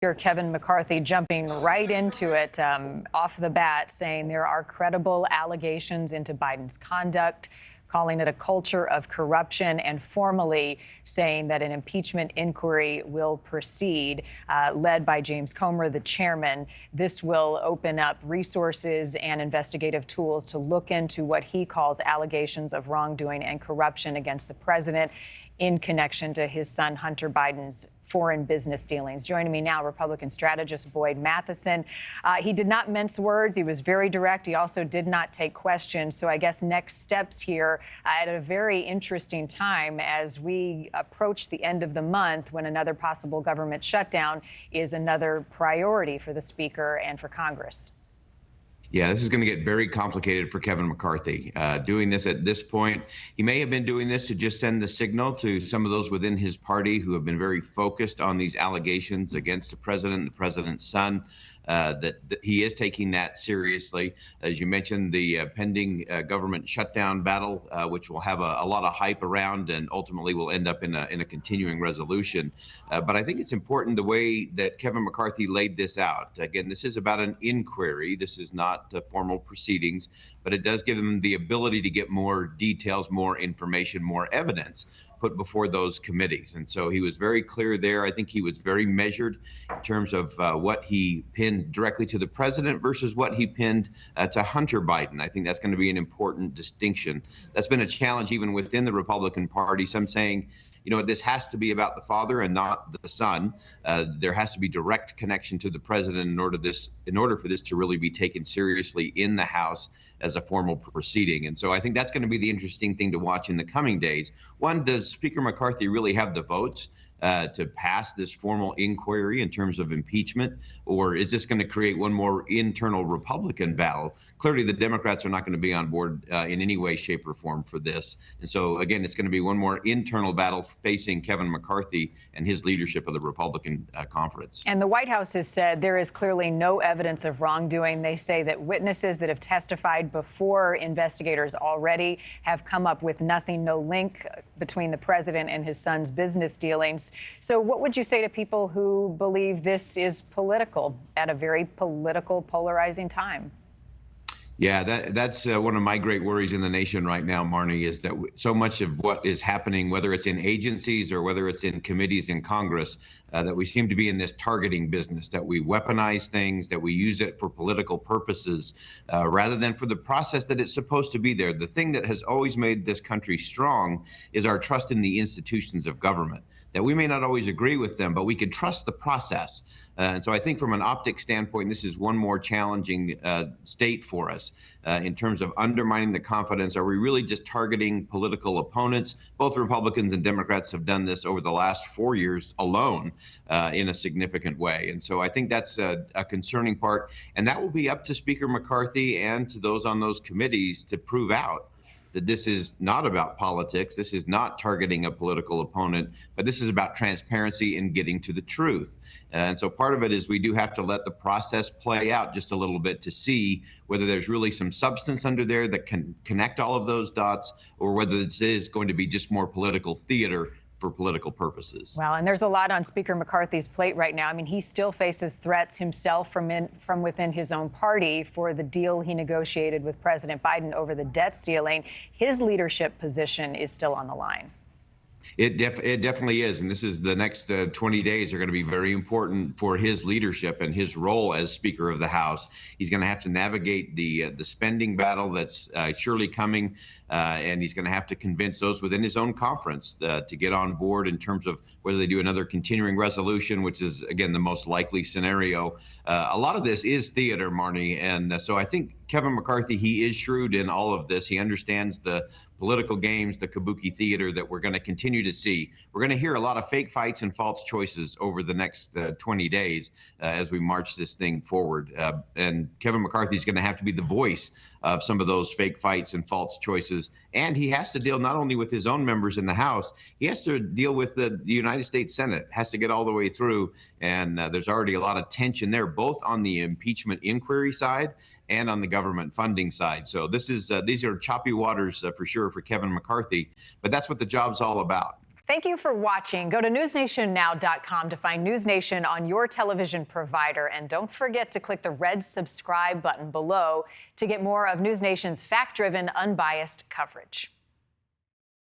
Speaker Kevin McCarthy jumping right into it off the bat, saying there are credible allegations into Biden's conduct, calling it a culture of corruption, and formally saying that an impeachment inquiry will proceed, led by James Comer, the chairman. This will open up resources and investigative tools to look into what he calls allegations of wrongdoing and corruption against the president in connection to his son Hunter Biden's foreign business dealings. Joining me now, Republican strategist Boyd Matheson. He did not mince words. He was very direct. He also did not take questions. So I guess next steps here at a very interesting time as we approach the end of the month, when another possible government shutdown is another priority for the Speaker and for Congress. Yeah, this is going to get very complicated for Kevin McCarthy. Doing this at this point, he may have been doing this to just send the signal to some of those within his party who have been very focused on these allegations against the president and the president's son, that he is taking that seriously. As you mentioned, the pending government shutdown battle, which will have a lot of hype around and ultimately will end up in a continuing resolution. But I think it's important the way that Kevin McCarthy laid this out. Again, this is about an inquiry. This is not formal proceedings, but it does give him the ability to get more details, more information, more evidence put before those committees. And so he was very clear there. I think he was very measured in terms of what he pinned directly to the president versus what he pinned to Hunter Biden. I think that's going to be an important distinction. That's been a challenge even within the Republican Party. Some saying, you know, this has to be about the father and not the son. There has to be direct connection to the president in order for this to really be taken seriously in the House as a formal proceeding. And so I think that's going to be the interesting thing to watch in the coming days. One, does Speaker McCarthy really have the votes to pass this formal inquiry in terms of impeachment, or is this going to create one more internal Republican battle? Clearly, the Democrats are not going to be on board in any way, shape, or form for this. And so, again, it's going to be one more internal battle facing Kevin McCarthy and his leadership of the Republican conference. And the White House has said there is clearly no evidence of wrongdoing. They say that witnesses that have testified before investigators already have come up with nothing, no link between the president and his son's business dealings. So what would you say to people who believe this is political at a very political, polarizing time? Yeah, that's one of my great worries in the nation right now, Marni, is that so much of what is happening, whether it's in agencies or whether it's in committees in Congress, that we seem to be in this targeting business, that we weaponize things, that we use it for political purposes, rather than for the process that it's supposed to be there. The thing that has always made this country strong is our trust in the institutions of government, that we may not always agree with them, but we can trust the process. And so I think from an optics standpoint, this is one more challenging state for us in terms of undermining the confidence. Are we really just targeting political opponents? Both Republicans and Democrats have done this over the last 4 years alone in a significant way. And so I think that's a concerning part. And that will be up to Speaker McCarthy and to those on those committees to prove out that this is not about politics. This is not targeting a political opponent, but this is about transparency and getting to the truth. And so part of it is we do have to let the process play out just a little bit to see whether there's really some substance under there that can connect all of those dots, or whether this is going to be just more political theater for political purposes. Well, and there's a lot on Speaker McCarthy's plate right now. I mean, he still faces threats himself from within his own party for the deal he negotiated with President Biden over the debt ceiling. His leadership position is still on the line. It definitely is. And this is the next 20 days are going to be very important for his leadership and his role as Speaker of the House. He's going to have to navigate the spending battle that's surely coming, and he's going to have to convince those within his own conference to get on board in terms of whether they do another continuing resolution, which is, again, the most likely scenario. A lot of this is theater, Marni, and so I think Kevin McCarthy, he is shrewd in all of this. He understands the political games, the kabuki theater that we're going to continue to see. We're going to hear a lot of fake fights and false choices over the next 20 days as we march this thing forward. And Kevin McCarthy is going to have to be the voice of some of those fake fights and false choices. And he has to deal not only with his own members in the House, he has to deal with the United States Senate, has to get all the way through. And there's already a lot of tension there, both on the impeachment inquiry side and on the government funding side. So this is these are choppy waters for sure for Kevin McCarthy, but that's what the job's all about. Thank you for watching. Go to newsnationnow.com to find NewsNation on your television provider. And don't forget to click the red subscribe button below to get more of NewsNation's fact-driven, unbiased coverage.